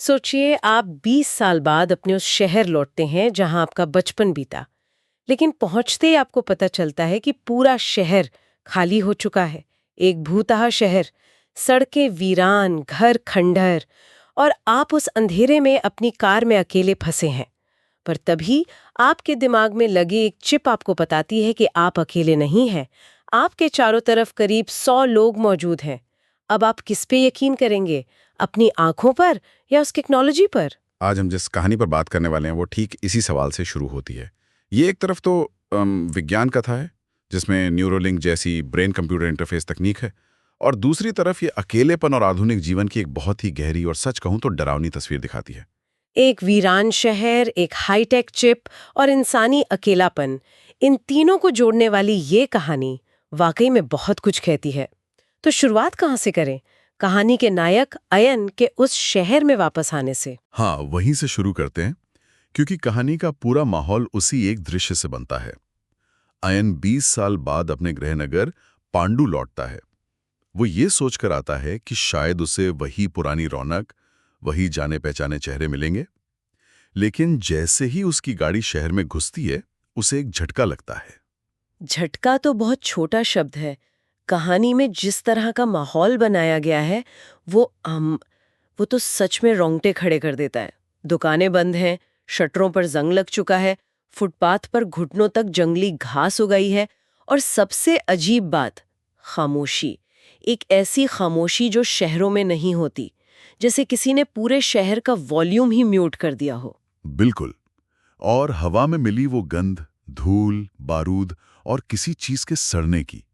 सोचिए आप 20 साल बाद अपने उस शहर लौटते हैं जहां आपका बचपन बीता। लेकिन पहुंचते ही आपको पता चलता है कि पूरा शहर खाली हो चुका है। एक भूतहा शहर, सड़कें वीरान, घर खंडहर, और आप उस अंधेरे में अपनी कार में अकेले फंसे हैं। पर तभी आपके दिमाग में लगी एक चिप आपको बताती है कि आप अकेले नहीं हैं। आपके चारों तरफ करीब 100 लोग मौजूद हैं। अब आप किस पे यकीन करेंगे, अपनी आंखों पर या उस टेक्नोलॉजी पर? आज हम जिस कहानी पर बात करने वाले हैं वो ठीक इसी सवाल से शुरू होती है। ये एक तरफ तो विज्ञान कथा है जिसमें न्यूरोलिंक जैसी ब्रेन कंप्यूटर इंटरफेस तकनीक है, और दूसरी तरफ ये अकेलेपन और आधुनिक जीवन की एक बहुत ही गहरी और सच कहूं तो डरावनी तस्वीर दिखाती है। एक वीरान शहर, एक हाईटेक चिप और इंसानी अकेलापन, इन तीनों को जोड़ने वाली ये कहानी वाकई में बहुत कुछ कहती है। तो शुरुआत कहाँ से करें? कहानी के नायक अयन के उस शहर में वापस आने से। हाँ, वहीं से शुरू करते हैं, क्योंकि कहानी का पूरा माहौल उसी एक दृश्य से बनता है। अयन 20 साल बाद अपने गृहनगर पांडु लौटता है। वो ये सोचकर आता है कि शायद उसे वही पुरानी रौनक, वही जाने पहचाने चेहरे मिलेंगे। लेकिन जैसे ही उसकी गाड़ी शहर में घुसती है, उसे एक झटका लगता है। झटका तो बहुत छोटा शब्द है। कहानी में जिस तरह का माहौल बनाया गया है वो तो सच में रोंगटे खड़े कर देता है। दुकानें बंद हैं, शटरों पर जंग लग चुका है, फुटपाथ पर घुटनों तक जंगली घास उगाई है, और सबसे अजीब बात, खामोशी। एक ऐसी खामोशी जो शहरों में नहीं होती, जैसे किसी ने पूरे शहर का वॉल्यूम ही म्यूट कर दिया हो। बिल्कुल। और हवा में मिली वो गंध, धूल, बारूद और किसी चीज के सड़ने की,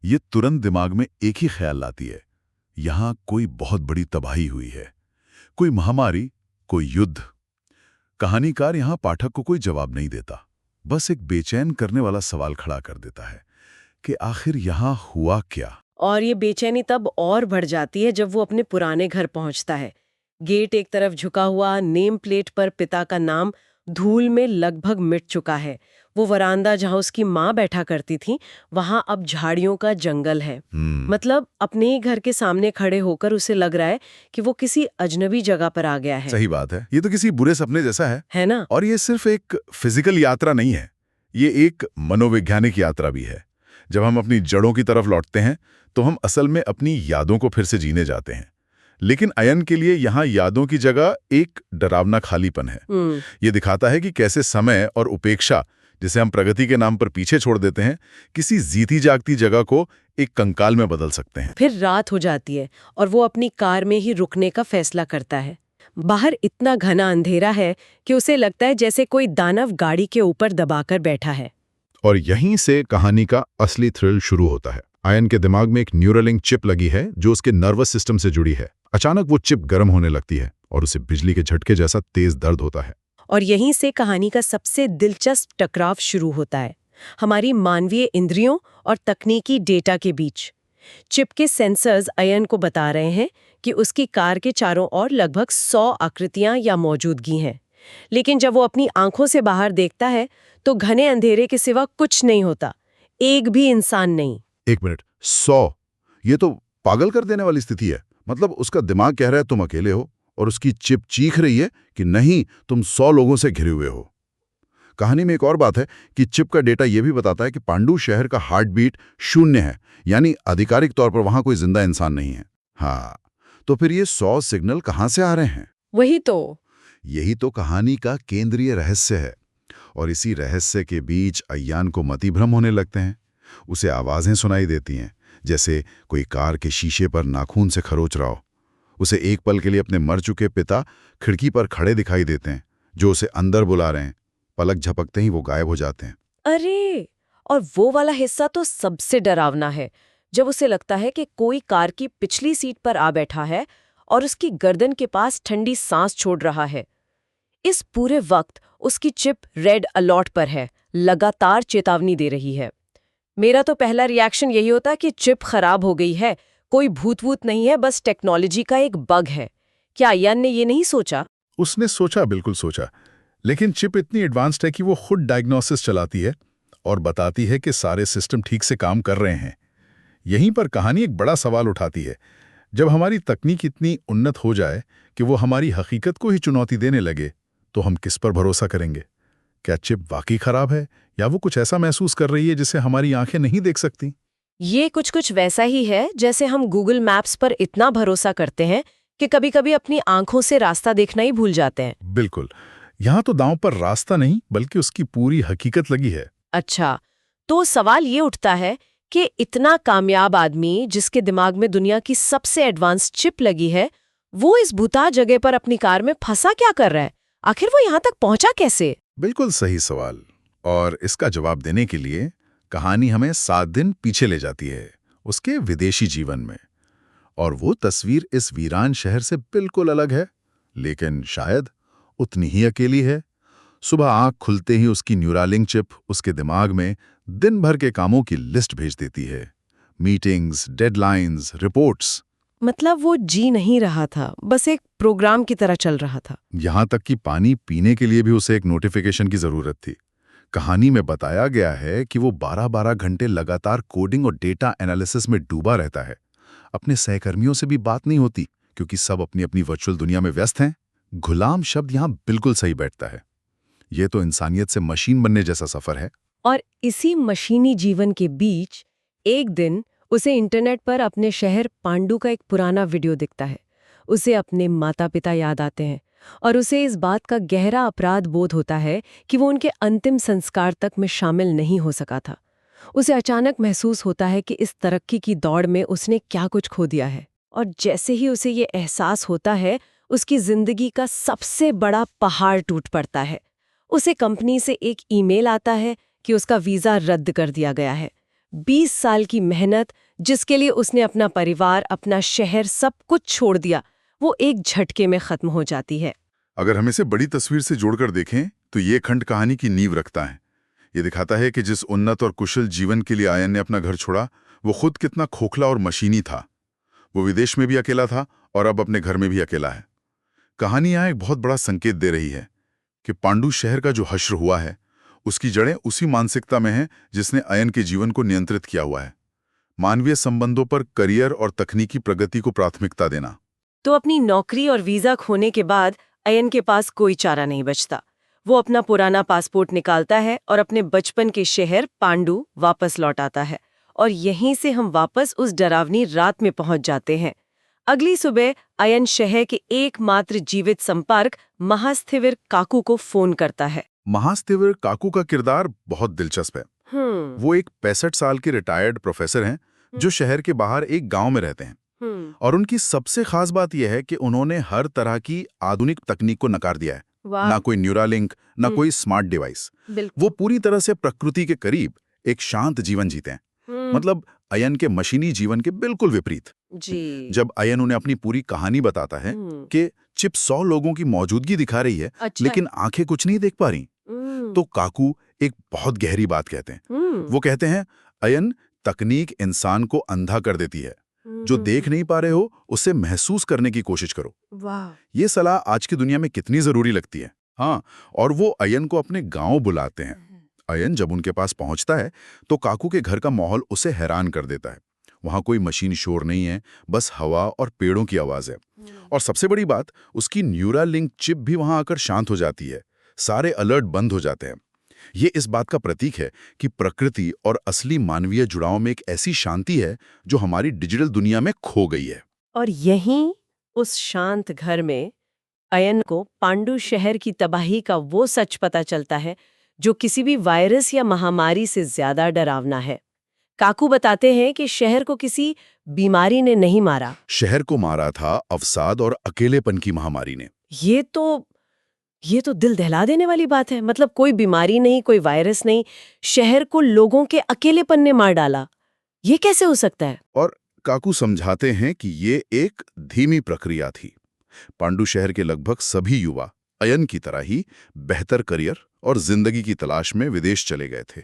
ये तुरंत दिमाग में एक ही ख्याल लाती है, यहां कोई बहुत बड़ी तबाही हुई है, कोई महामारी, कोई युद्ध। कहानीकार यहां पाठक को कोई जवाब नहीं देता, बस एक बेचैन करने वाला सवाल खड़ा कर देता है कि आखिर यहां हुआ क्या। और ये बेचैनी तब और बढ़ जाती है जब वो अपने पुराने घर पहुंचता है। गेट एक तरफ झुका हुआ, नेम प्लेट पर पिता का नाम धूल में लगभग मिट चुका है। वो वरांदा जहां उसकी माँ बैठा करती थी, वहां अब झाड़ियों का जंगल है। मतलब अपने ही घर के सामने खड़े होकर उसे लग रहा है कि वो किसी अजनबी जगह पर आ गया है। सही बात है, ये तो किसी बुरे सपने जैसा है ना? और ये सिर्फ एक फिजिकल यात्रा नहीं है, ये एक मनोवैज्ञानिक यात्रा भी है। जब हम अपनी जड़ों की तरफ लौटते हैं तो हम असल में अपनी यादों को फिर से जीने जाते हैं। लेकिन अयन के लिए यहाँ यादों की जगह एक डरावना खालीपन है। ये दिखाता है कि कैसे समय और उपेक्षा, जिसे हम प्रगति के नाम पर पीछे छोड़ देते हैं, किसी जीती जागती जगह को एक कंकाल में बदल सकते हैं। फिर रात हो जाती है और वो अपनी कार में ही रुकने का फैसला करता है। बाहर इतना घना अंधेरा है कि उसे लगता है जैसे कोई दानव गाड़ी के ऊपर दबाकर बैठा है। और यहीं से कहानी का असली थ्रिल शुरू होता है। अयन के दिमाग में एक न्यूरोलिंक चिप लगी है जो उसके नर्वस सिस्टम से जुड़ी है। अचानक वो चिप गर्म होने लगती है और उसे बिजली के झटके जैसा तेज दर्द होता है। और यहीं से कहानी का सबसे दिलचस्प टकराव शुरू होता है, हमारी मानवीय इंद्रियों और तकनीकी डेटा के बीच। चिप के सेंसर्स अयन को बता रहे हैं कि उसकी कार के चारों ओर लगभग 100 आकृतियां या मौजूदगी हैं। लेकिन जब वो अपनी आंखों से बाहर देखता है तो घने अंधेरे के सिवा कुछ नहीं होता, एक भी इंसान नहीं। एक मिनट, 100? ये तो पागल कर देने वाली स्थिति है। मतलब उसका दिमाग कह रहा है तुम अकेले हो, और उसकी चिप चीख रही है कि नहीं, तुम 100 लोगों से घिरे हुए हो। कहानी में एक और बात है कि चिप का डेटा यह भी बताता है कि पांडु शहर का हार्ट बीट 0 है, यानी आधिकारिक तौर पर वहां कोई जिंदा इंसान नहीं है। हाँ, तो फिर ये 100 सिग्नल कहां से आ रहे हैं? यही तो कहानी का केंद्रीय रहस्य है। और इसी रहस्य के बीच अय्यान को मतिभ्रम होने लगते हैं। उसे आवाजें सुनाई देती हैं, जैसे कोई कार के शीशे पर नाखून से खरोच रहा हो। उसे एक पल के लिए अपने मर चुके पिता खिड़की पर खड़े दिखाई देते हैं, जो उसे अंदर बुला रहे हैं। पलक झपकते ही वो गायब हो जाते हैं। अरे, और वो वाला हिस्सा तो सबसे डरावना है, जब उसे लगता है कि कोई कार की पिछली सीट पर आ बैठा है और उसकी गर्दन के पास ठंडी सांस छोड़ रहा है। इस पूरे वक्त उसकी चिप रेड अलर्ट पर है, लगातार चेतावनी दे रही है। मेरा तो पहला रिएक्शन यही होता कि चिप खराब हो गई है, कोई भूत-वूत नहीं है, बस टेक्नोलॉजी का एक बग है। क्या अय्यान ने ये नहीं सोचा? उसने सोचा, बिल्कुल सोचा। लेकिन चिप इतनी एडवांस्ड है कि वो खुद डायग्नोसिस चलाती है और बताती है कि सारे सिस्टम ठीक से काम कर रहे हैं। यहीं पर कहानी एक बड़ा सवाल उठाती है। जब हमारी तकनीक इतनी उन्नत हो जाए कि वो हमारी हकीकत को ही चुनौती देने लगे, तो हम किस पर भरोसा करेंगे? क्या चिप वाकई खराब है या वो कुछ ऐसा महसूस कर रही है जिसे हमारी आंखें नहीं देख सकती? ये कुछ वैसा ही है जैसे हम गूगल मैप्स पर इतना भरोसा करते हैं कि कभी-कभी अपनी आंखों से रास्ता देखना ही भूल जाते हैं। बिल्कुल। यहाँ तो दांव पर रास्ता नहीं बल्कि उसकी पूरी हकीकत लगी है। अच्छा, तो सवाल ये उठता है कि इतना कामयाब आदमी जिसके दिमाग में दुनिया की सबसे एडवांस चिप लगी है, वो इस भूता जगह पर अपनी कार में फंसा क्या कर रहा है? आखिर वो यहाँ तक पहुंचा कैसे? बिल्कुल सही सवाल। और इसका जवाब देने के लिए कहानी हमें 7 दिन पीछे ले जाती है, उसके विदेशी जीवन में। और वो तस्वीर इस वीरान शहर से बिल्कुल अलग है, लेकिन शायद उतनी ही अकेली है। सुबह आंख खुलते ही उसकी न्यूरालिंक चिप उसके दिमाग में दिन भर के कामों की लिस्ट भेज देती है। Meetings, deadlines, reports. मतलब वो जी नहीं रहा था, बस एक प्रोग्राम की तरह चल रहा था। यहां तक कि पानी पीने के लिए भी उसे एक नोटिफिकेशन की जरूरत थी। कहानी में बताया गया है कि वो 12-12 घंटे लगातार कोडिंग और डेटा एनालिसिस में डूबा रहता है। अपने सहकर्मियों से भी बात नहीं होती क्योंकि सब अपनी अपनी वर्चुअल दुनिया में व्यस्त हैं। गुलाम शब्द यहाँ बिल्कुल सही बैठता है। ये तो इंसानियत से मशीन बनने जैसा सफर है। और इसी मशीनी जीवन के बीच एक दिन उसे इंटरनेट पर अपने शहर पांडु का एक पुराना वीडियो दिखता है। उसे अपने माता पिता याद आते हैं और उसे इस बात का गहरा अपराध बोध होता है कि वो उनके अंतिम संस्कार तक में शामिल नहीं हो सका था। उसे अचानक महसूस होता है कि इस तरक्की की दौड़ में उसने क्या कुछ खो दिया है। और जैसे ही उसे ये एहसास होता है, उसकी जिंदगी का सबसे बड़ा पहाड़ टूट पड़ता है। उसे कंपनी से एक ईमेल आता है कि उसका वीज़ा रद्द कर दिया गया है। 20 साल की मेहनत, जिसके लिए उसने अपना परिवार, अपना शहर, सब कुछ छोड़ दिया, वो एक झटके में खत्म हो जाती है। अगर हम इसे बड़ी तस्वीर से जोड़कर देखें तो ये खंड कहानी की नींव रखता है। ये दिखाता है कि जिस उन्नत और कुशल जीवन के लिए आयन ने अपना घर छोड़ा, वो खुद कितना खोखला और मशीनी था। वो विदेश में भी अकेला था और अब अपने घर में भी अकेला है। कहानी यहाँ एक बहुत बड़ा संकेत दे रही है कि पांडु शहर का जो हश्र हुआ है, उसकी जड़ें उसी मानसिकता में हैं जिसने अयन के जीवन को नियंत्रित किया हुआ है। मानवीय संबंधों पर करियर और तकनीकी प्रगति को प्राथमिकता देना। तो अपनी नौकरी और वीज़ा खोने के बाद अयन के पास कोई चारा नहीं बचता। वो अपना पुराना पासपोर्ट निकालता है और अपने बचपन के शहर पांडु वापस लौट आता है। और यहीं से हम वापस उस डरावनी रात में पहुंच जाते हैं। अगली सुबह अयन शहर के एकमात्र जीवित संपर्क महास्थिविर काकू को फोन करता है। महास्थिविर काकू का किरदार बहुत दिलचस्प है। वो एक 65 साल के रिटायर्ड प्रोफेसर हैं जो शहर के बाहर एक गांव में रहते हैं। और उनकी सबसे खास बात यह है कि उन्होंने हर तरह की आधुनिक तकनीक को नकार दिया है। ना कोई न्यूरालिंक, ना कोई स्मार्ट डिवाइस। वो पूरी तरह से प्रकृति के करीब एक शांत जीवन जीते हैं। मतलब अयन के मशीनी जीवन के बिल्कुल विपरीत। जी। जब अयन उन्हें अपनी पूरी कहानी बताता है कि चिप 100 लोगों की मौजूदगी दिखा रही है, लेकिन आंखें कुछ नहीं देख पा रही, तो काकू एक बहुत गहरी बात कहते हैं। वो कहते हैं, अयन, तकनीक इंसान को अंधा कर देती है। जो देख नहीं पा रहे हो उससे महसूस करने की कोशिश करो। वाह। ये सलाह आज की दुनिया में कितनी जरूरी लगती है। हाँ, और वो अयन को अपने गांव बुलाते हैं। अयन जब उनके पास पहुंचता है तो काकू के घर का माहौल उसे हैरान कर देता है। वहां कोई मशीन शोर नहीं है, बस हवा और पेड़ों की आवाज है। और सबसे बड़ी बात, उसकी न्यूरालिंक चिप भी वहां आकर शांत हो जाती है। सारे अलर्ट बंद हो जाते हैं। ये इस बात का प्रतीक है कि प्रकृति और असली मानवीय जुड़ाव में एक ऐसी शांति है जो हमारी डिजिटल दुनिया में खो गई है। और यहीं उस शांत घर में अयन को पांडु शहर की तबाही का वो सच पता चलता है जो किसी भी वायरस या महामारी से ज्यादा डरावना है। काकू बताते हैं कि शहर को किसी बीमारी ने नहीं मारा। शहर को मारा था अवसाद और अकेलेपन की महामारी ने। ये तो दिल दहला देने वाली बात है। मतलब कोई बीमारी नहीं, कोई वायरस नहीं, शहर को लोगों के अकेलेपन ने मार डाला। ये कैसे हो सकता है? और काकू समझाते हैं कि ये एक धीमी प्रक्रिया थी। पांडु शहर के लगभग सभी युवा अयन की तरह ही बेहतर करियर और जिंदगी की तलाश में विदेश चले गए थे।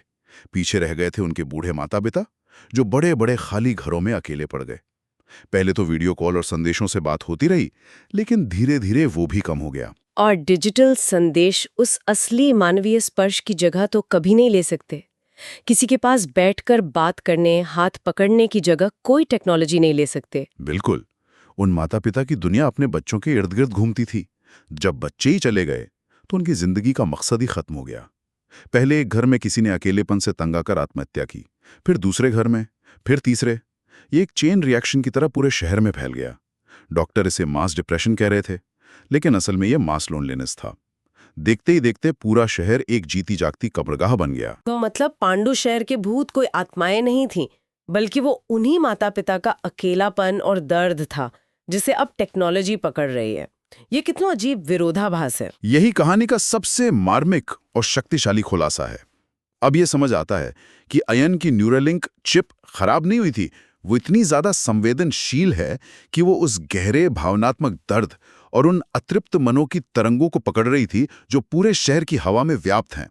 पीछे रह गए थे उनके बूढ़े माता पिता, जो बड़े बड़े खाली घरों में अकेले पड़ गए। पहले तो वीडियो कॉल और संदेशों से बात होती रही, लेकिन धीरे धीरे वो भी कम हो गया। और डिजिटल संदेश उस असली मानवीय स्पर्श की जगह तो कभी नहीं ले सकते। किसी के पास बैठकर बात करने, हाथ पकड़ने की जगह कोई टेक्नोलॉजी नहीं ले सकते। बिल्कुल। उन माता पिता की दुनिया अपने बच्चों के इर्द गिर्द घूमती थी। जब बच्चे ही चले गए तो उनकी जिंदगी का मकसद ही खत्म हो गया। पहले एक घर में किसी ने अकेलेपन से तंग आकर आत्महत्या की, फिर दूसरे घर में, फिर तीसरे। ये एक चेन रिएक्शन की तरह पूरे शहर में फैल गया। डॉक्टर इसे मास डिप्रेशन कह रहे थे, लेकिन असल में यह मास लोनलीनेस था। देखते ही देखते पूरा शहर एक जीती जागती कब्रगाह बन गया। तो मतलब पांडु शहर के भूत कोई आत्माएं नहीं थीं, बल्कि वो उन्हीं माता पिता का अकेलापन और दर्द था जिसे अब टेक्नोलॉजी पकड़ रही है। ये कितना अजीब विरोधाभास है। यही कहानी का सबसे मार्मिक और शक्तिशाली खुलासा है। अब यह समझ आता है कि अयन की न्यूरालिंक चिप खराब नहीं हुई थी, वो इतनी ज्यादा संवेदनशील है कि वो उस गहरे भावनात्मक दर्द और उन अतृप्त मनों की तरंगों को पकड़ रही थी जो पूरे शहर की हवा में व्याप्त हैं।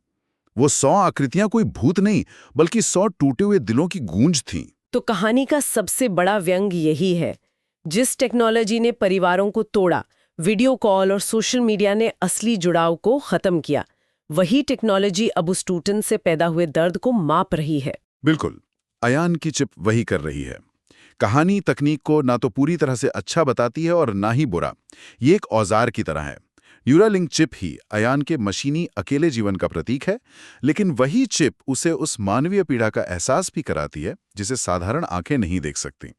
वो 100 आकृतियां कोई भूत नहीं, बल्कि 100 टूटे हुए दिलों की गूंज थीं। तो कहानी का सबसे बड़ा व्यंग यही है, जिस टेक्नोलॉजी ने परिवारों को तोड़ा, वीडियो कॉल और सोशल मीडिया ने असली जुड़ाव को खत्म किया, वही टेक्नोलॉजी अब उस टूटन से पैदा हुए दर्द को माप रही है। बिल्कुल, अयान की चिप वही कर रही है। कहानी तकनीक को ना तो पूरी तरह से अच्छा बताती है और ना ही बुरा। ये एक औजार की तरह है। न्यूरालिंक चिप ही अयान के मशीनी अकेले जीवन का प्रतीक है, लेकिन वही चिप उसे उस मानवीय पीड़ा का एहसास भी कराती है जिसे साधारण आंखें नहीं देख सकती।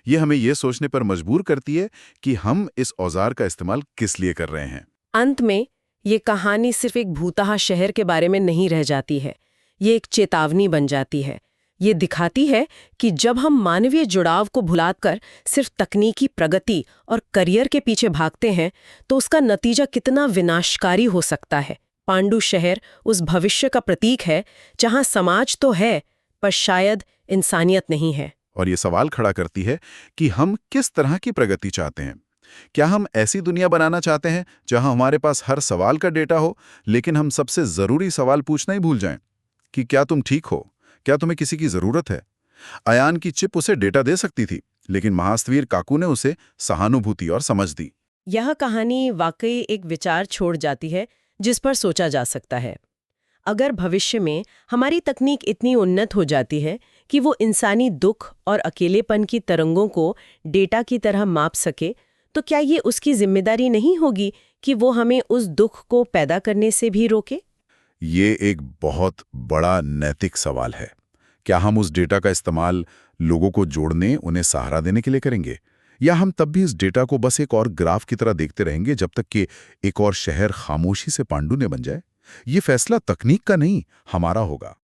ये हमें ये सोचने पर मजबूर करती है कि हम इस औजार का इस्तेमाल किस लिए कर रहे हैं। अंत में ये कहानी सिर्फ एक भूतहा शहर के बारे में नहीं रह जाती है, ये एक चेतावनी बन जाती है। ये दिखाती है कि जब हम मानवीय जुड़ाव को भुलाकर सिर्फ तकनीकी प्रगति और करियर के पीछे भागते हैं तो उसका नतीजा कितना विनाशकारी हो सकता है। पांडु शहर उस भविष्य का प्रतीक है जहां समाज तो है, पर शायद इंसानियत नहीं है। और ये सवाल खड़ा करती है कि हम किस तरह की प्रगति चाहते हैं। क्या हम ऐसी दुनिया बनाना चाहते हैं जहां हमारे पास हर सवाल का डेटा हो, लेकिन हम सबसे जरूरी सवाल पूछना ही भूल जाएं कि क्या तुम ठीक हो, क्या तुम्हें किसी की जरूरत है? अयान की चिप उसे डेटा दे सकती थी, लेकिन महास्तवीर काकू ने उसे सहानुभूति और समझ दी। यह कहानी वाकई एक विचार छोड़ जाती है जिस पर सोचा जा सकता है। अगर भविष्य में हमारी तकनीक इतनी उन्नत हो जाती है कि वो इंसानी दुख और अकेलेपन की तरंगों को डेटा की तरह माप सके, तो क्या ये उसकी जिम्मेदारी नहीं होगी कि वो हमें उस दुख को पैदा करने से भी रोके? ये एक बहुत बड़ा नैतिक सवाल है। क्या हम उस डेटा का इस्तेमाल लोगों को जोड़ने, उन्हें सहारा देने के लिए करेंगे, या हम तब भी इस डेटा को बस एक और ग्राफ की तरह देखते रहेंगे जब तक कि एक और शहर खामोशी से पांडु ने बन जाए? ये फैसला तकनीक का नहीं, हमारा होगा।